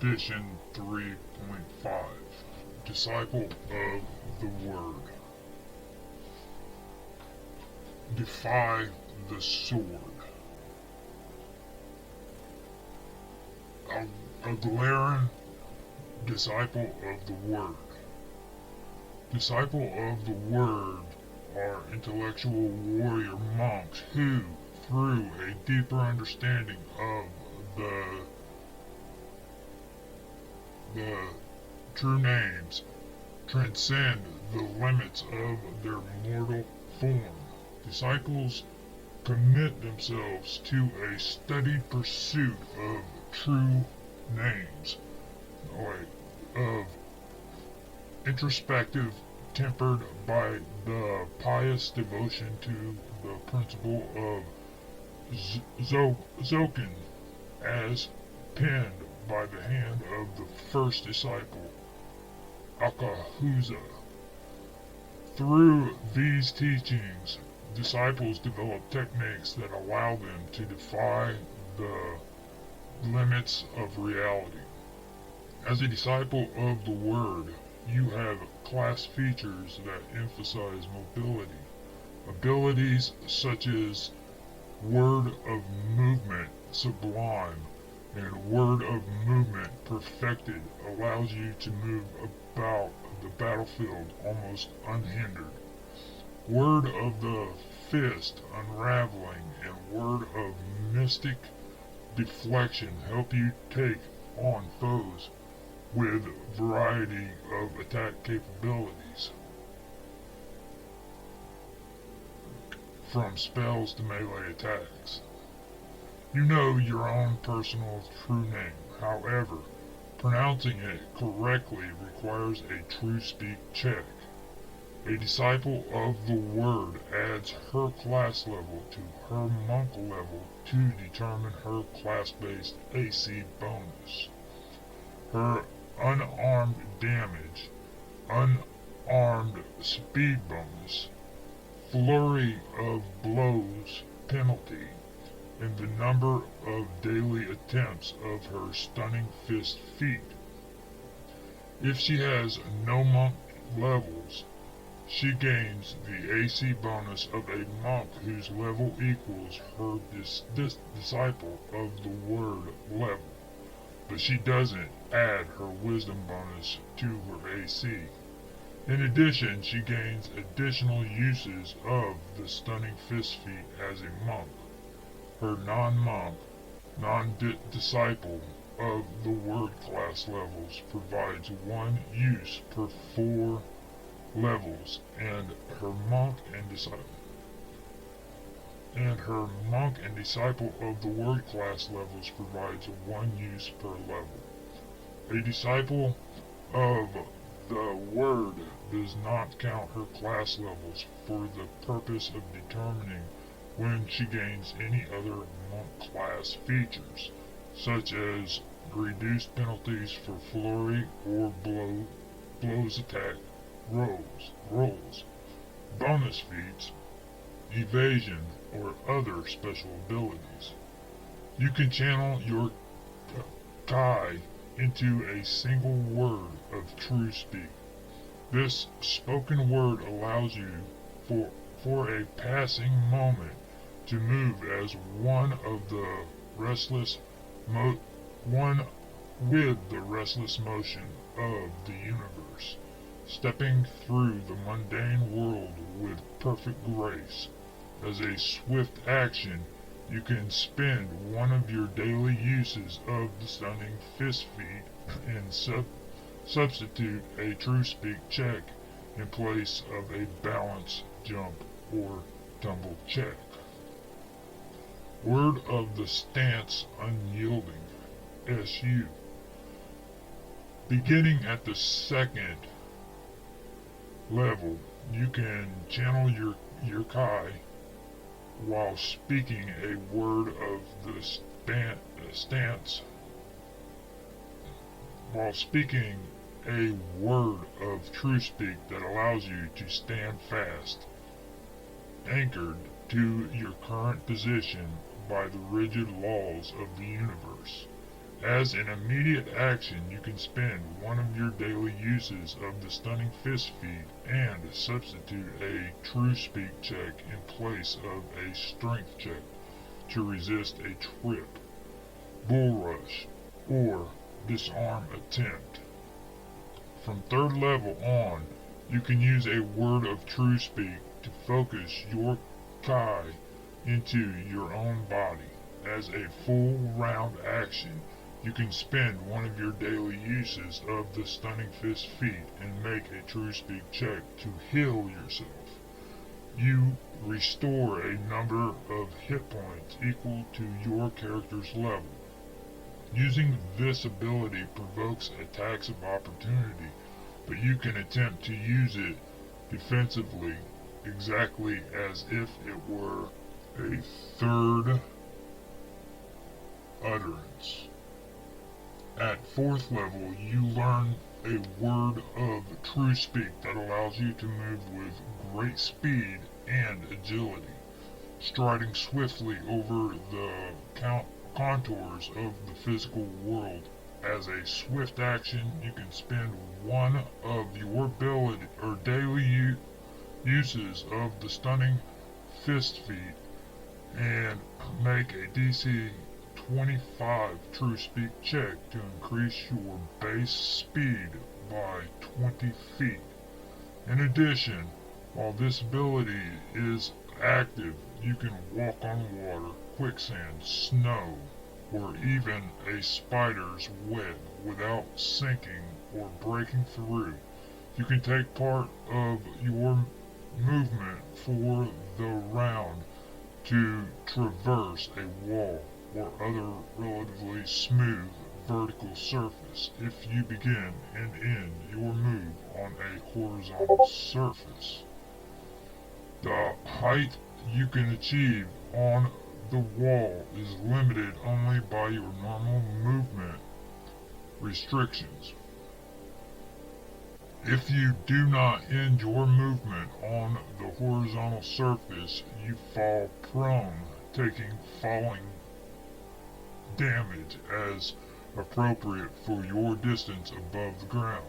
Edition 3.5, Disciple of the Word. Defy the sword. A glaring disciple of the Word. Disciple of the Word are intellectual warrior monks who, through a deeper understanding of the true names, transcend the limits of their mortal form. Disciples commit themselves to a studied pursuit of true names, of introspective, tempered by the pious devotion to the principle of Zokin, as penned by the hand of the first disciple, Akahuza. Through these teachings, disciples develop techniques that allow them to defy the limits of reality. As a disciple of the Word, you have class features that emphasize mobility. Abilities such as Word of Movement Sublime and Word of Movement Perfected allows you to move about the battlefield almost unhindered. Word of the Fist Unraveling and Word of Mystic Deflection help you take on foes with variety of attack capabilities, from spells to melee attacks. You know your own personal true name. However, pronouncing it correctly requires a true speak check. A disciple of the Word adds her class level to her monk level to determine her class-based AC bonus. Her unarmed damage, unarmed speed bonus, flurry of blows penalty, and the number of daily attempts of her stunning fist feat. If she has no monk levels, she gains the AC bonus of a monk whose level equals her disciple of the Word level, but she doesn't add her wisdom bonus to her AC. In addition, she gains additional uses of the stunning fist feat as a monk. Her non-monk, non-disciple of the Word class levels provides one use per 4 levels, and her monk and disciple of the Word class levels provides one use per level. A disciple of the Word does not count her class levels for the purpose of determining when she gains any other monk class features, such as reduced penalties for flurry or blows attack rolls, bonus feats, evasion, or other special abilities. You can channel your Kai into a single word of true speak. This spoken word allows you for a passing moment to move as one with the restless motion of the universe, stepping through the mundane world with perfect grace. As a swift action, you can spend one of your daily uses of the stunning fist feat and substitute a true speak check in place of a balance, jump, or tumble check. Word of the Stance Unyielding, SU. Beginning at the second level, you can channel your Kai while speaking a word of the stance. While speaking a word of true speak that allows you to stand fast, anchored to your current position by the rigid laws of the universe. As an immediate action, you can spend one of your daily uses of the Stunning Fist feat and substitute a True Speak check in place of a Strength check to resist a trip, bull rush, or disarm attempt. From 3rd level on, you can use a Word of True Speak to focus your Kai into your own body. As a full round action, you can spend one of your daily uses of the Stunning Fist feat and make a True Speak check to heal yourself. You restore a number of hit points equal to your character's level. Using this ability provokes attacks of opportunity, but you can attempt to use it defensively exactly as if it were a 3rd utterance. At 4th level, you learn a Word of True Speak that allows you to move with great speed and agility, striding swiftly over the contours of the physical world. As a swift action, you can spend one of your ability or daily uses of the Stunning Fist feat and make a DC 25 True Speak check to increase your base speed by 20 feet. In addition, while this ability is active, you can walk on water, quicksand, snow, or even a spider's web without sinking or breaking through. You can take part of your movement for the round to traverse a wall or other relatively smooth vertical surface if you begin and end your move on a horizontal surface. The height you can achieve on the wall is limited only by your normal movement restrictions. If you do not end your movement on the horizontal surface, you fall prone, taking falling damage as appropriate for your distance above the ground.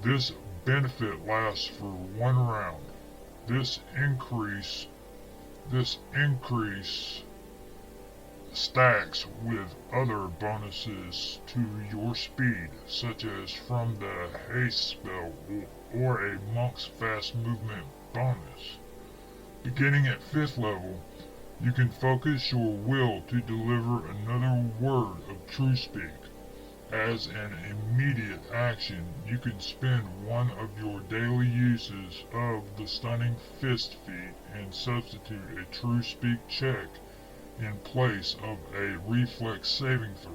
This benefit lasts for 1 round. This increase stacks with other bonuses to your speed, such as from the haste spell or a monk's fast movement bonus. Beginning at 5th level, you can focus your will to deliver another Word of True Speak. As an immediate action, you can spend one of your daily uses of the Stunning Fist feat and substitute a True Speak check in place of a reflex saving throw.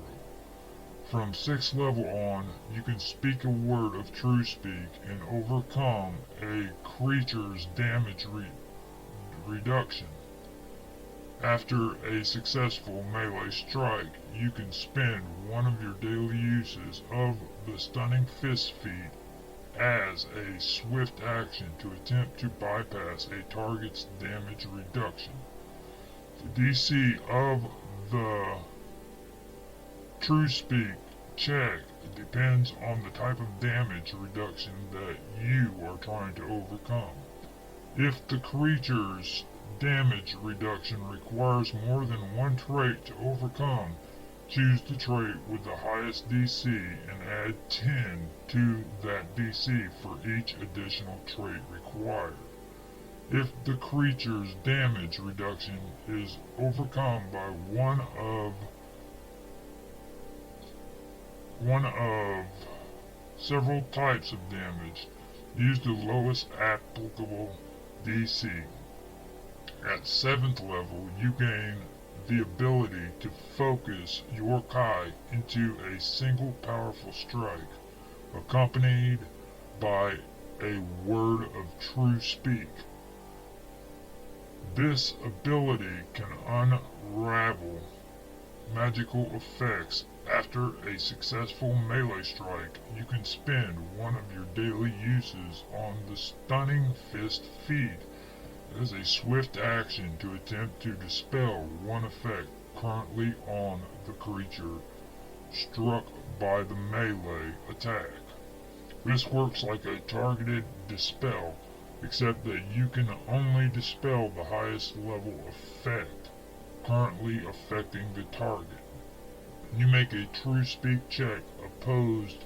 From 6th level on, you can speak a Word of True Speak and overcome a creature's damage reduction. After a successful melee strike, you can spend one of your daily uses of the Stunning Fist feat as a swift action to attempt to bypass a target's damage reduction. The DC of the True Speak check depends on the type of damage reduction that you are trying to overcome. If the creature's damage reduction requires more than one trait to overcome, choose the trait with the highest DC and add 10 to that DC for each additional trait required. If the creature's damage reduction is overcome by one of several types of damage, use the lowest applicable DC. At 7th level, you gain the ability to focus your Kai into a single powerful strike, accompanied by a Word of True Speak. This ability can unravel magical effects. After a successful melee strike, you can spend one of your daily uses on the Stunning Fist feat as a swift action to attempt to dispel one effect currently on the creature struck by the melee attack. This works like a targeted dispel, except that you can only dispel the highest level effect currently affecting the target. You make a true speak check opposed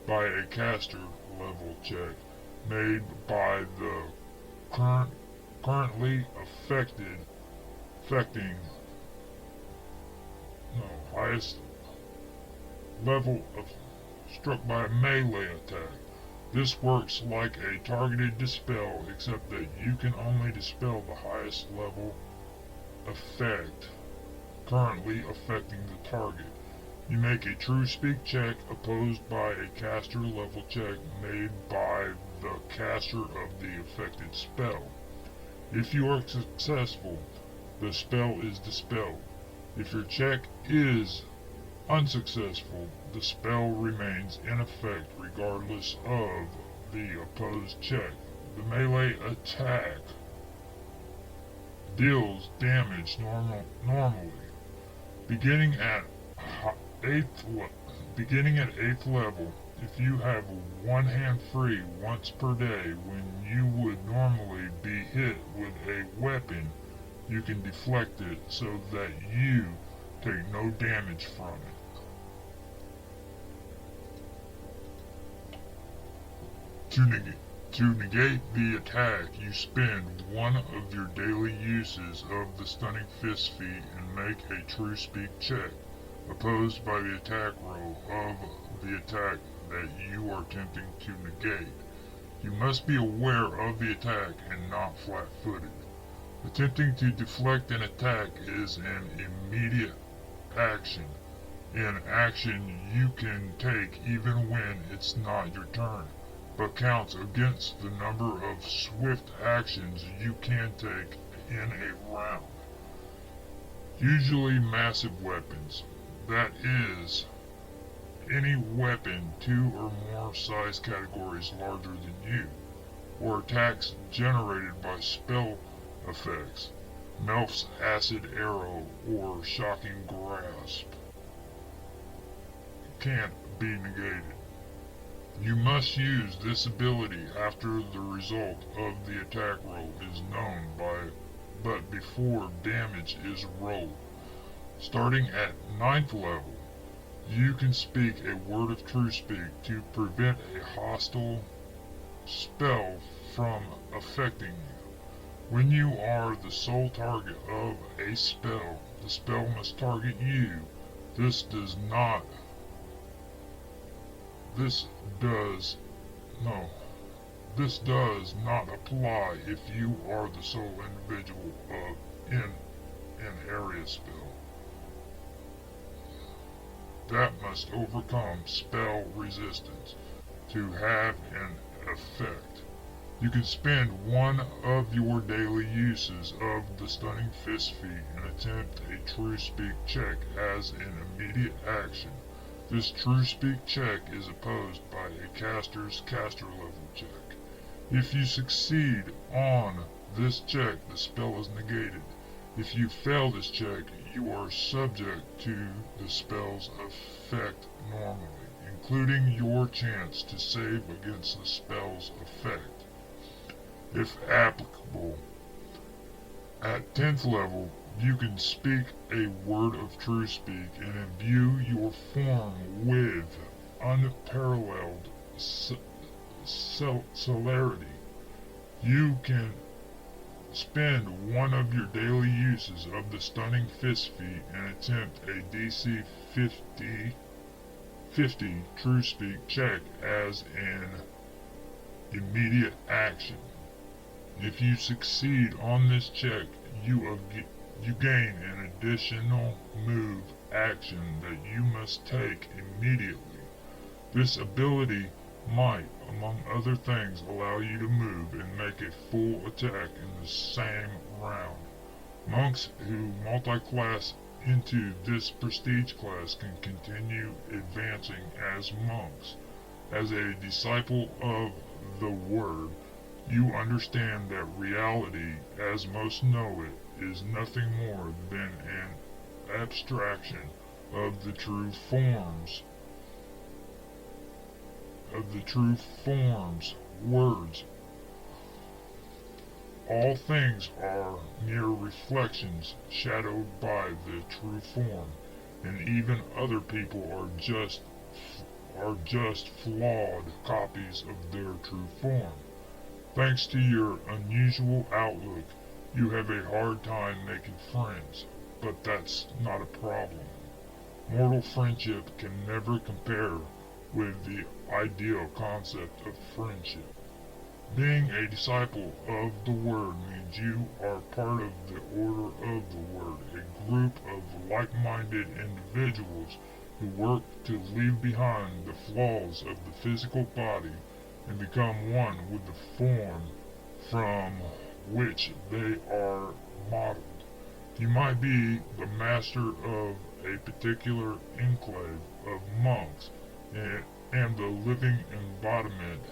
by a caster level check made by the currently affecting highest level of struck by a melee attack. This works like a targeted dispel, except that you can only dispel the highest level effect currently affecting the target. You make a true speak check opposed by a caster level check made by the caster of the affected spell. If you are successful, the spell is dispelled. If your check is unsuccessful, the spell remains in effect regardless of the opposed check. The melee attack deals damage normally. Beginning at 8th level, if you have one hand free once per day when you would normally be hit with a weapon, you can deflect it so that you take no damage from it. To negate the attack, you spend one of your daily uses of the Stunning Fist feat and make a true speak check, opposed by the attack roll of the attack that you are attempting to negate. You must be aware of the attack and not flat-footed. Attempting to deflect an attack is an immediate action, an action you can take even when it's not your turn, but counts against the number of swift actions you can take in a round. Usually massive weapons, that is, any weapon 2 or more size categories larger than you, or attacks generated by spell effects, Melf's acid arrow or shocking grasp, can't be negated. You must use this ability after the result of the attack roll is known but before damage is rolled. Starting at 9th level, you can speak a word of true speak to prevent a hostile spell from affecting you. When you are the sole target of a spell, the spell must target you. This does not apply if you are the sole individual in an area spell that must overcome spell resistance to have an effect. You can spend one of your daily uses of the Stunning Fist feat and attempt a True Speak check as an immediate action. This True Speak check is opposed by a caster's caster level check. If you succeed on this check, the spell is negated. If you fail this check, you are subject to the spell's effect normally, including your chance to save against the spell's effect, if applicable. At 10th level, you can speak a word of true speak and imbue your form with unparalleled celerity. You can spend one of your daily uses of the Stunning Fist feat and attempt a DC 50 True Speak check as an immediate action. If you succeed on this check, you gain an additional move action that you must take immediately. This ability might, among other things, allow you to move and make a full attack in the same round. Monks who multi-class into this prestige class can continue advancing as monks. As a disciple of the Word, you understand that reality, as most know it, is nothing more than an abstraction of the true forms, words. All things are mere reflections shadowed by the true form, and even other people are just flawed copies of their true form. Thanks to your unusual outlook, you have a hard time making friends, but that's not a problem. Mortal friendship can never compare with the ideal concept of friendship. Being a disciple of the Word means you are part of the Order of the Word, a group of like-minded individuals who work to leave behind the flaws of the physical body and become one with the form from which they are modeled. You might be the master of a particular enclave of monks and the living embodiment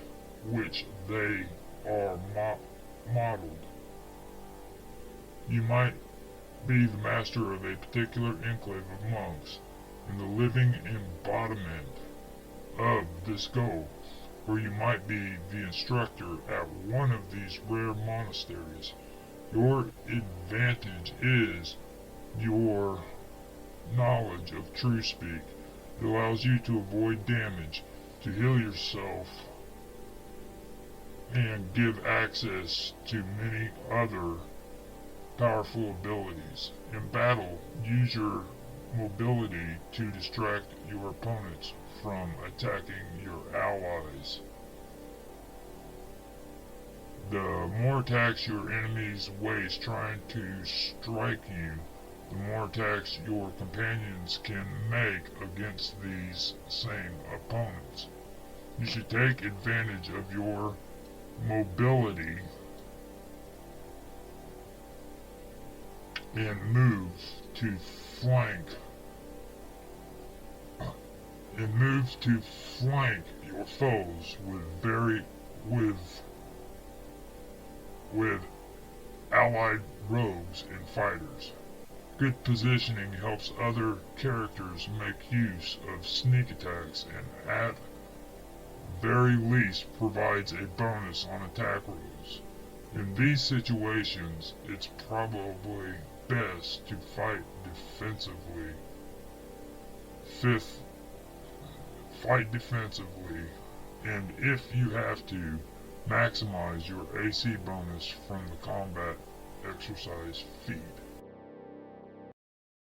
which they are modeled. You might be the master of a particular enclave of monks and the living embodiment of this goal, or you might be the instructor at one of these rare monasteries. Your advantage is your knowledge of true speak. It allows you to avoid damage, to heal yourself, and give access to many other powerful abilities. In battle, use your mobility to distract your opponents from attacking your allies. The more attacks your enemies waste trying to strike you, the more attacks your companions can make against these same opponents. You should take advantage of your mobility and move to flank your foes with allied rogues and fighters. Good positioning helps other characters make use of sneak attacks and at very least provides a bonus on attack rolls. In these situations, it's probably best to fight defensively. Fight defensively, and if you have to, maximize your AC bonus from the combat exercise feed.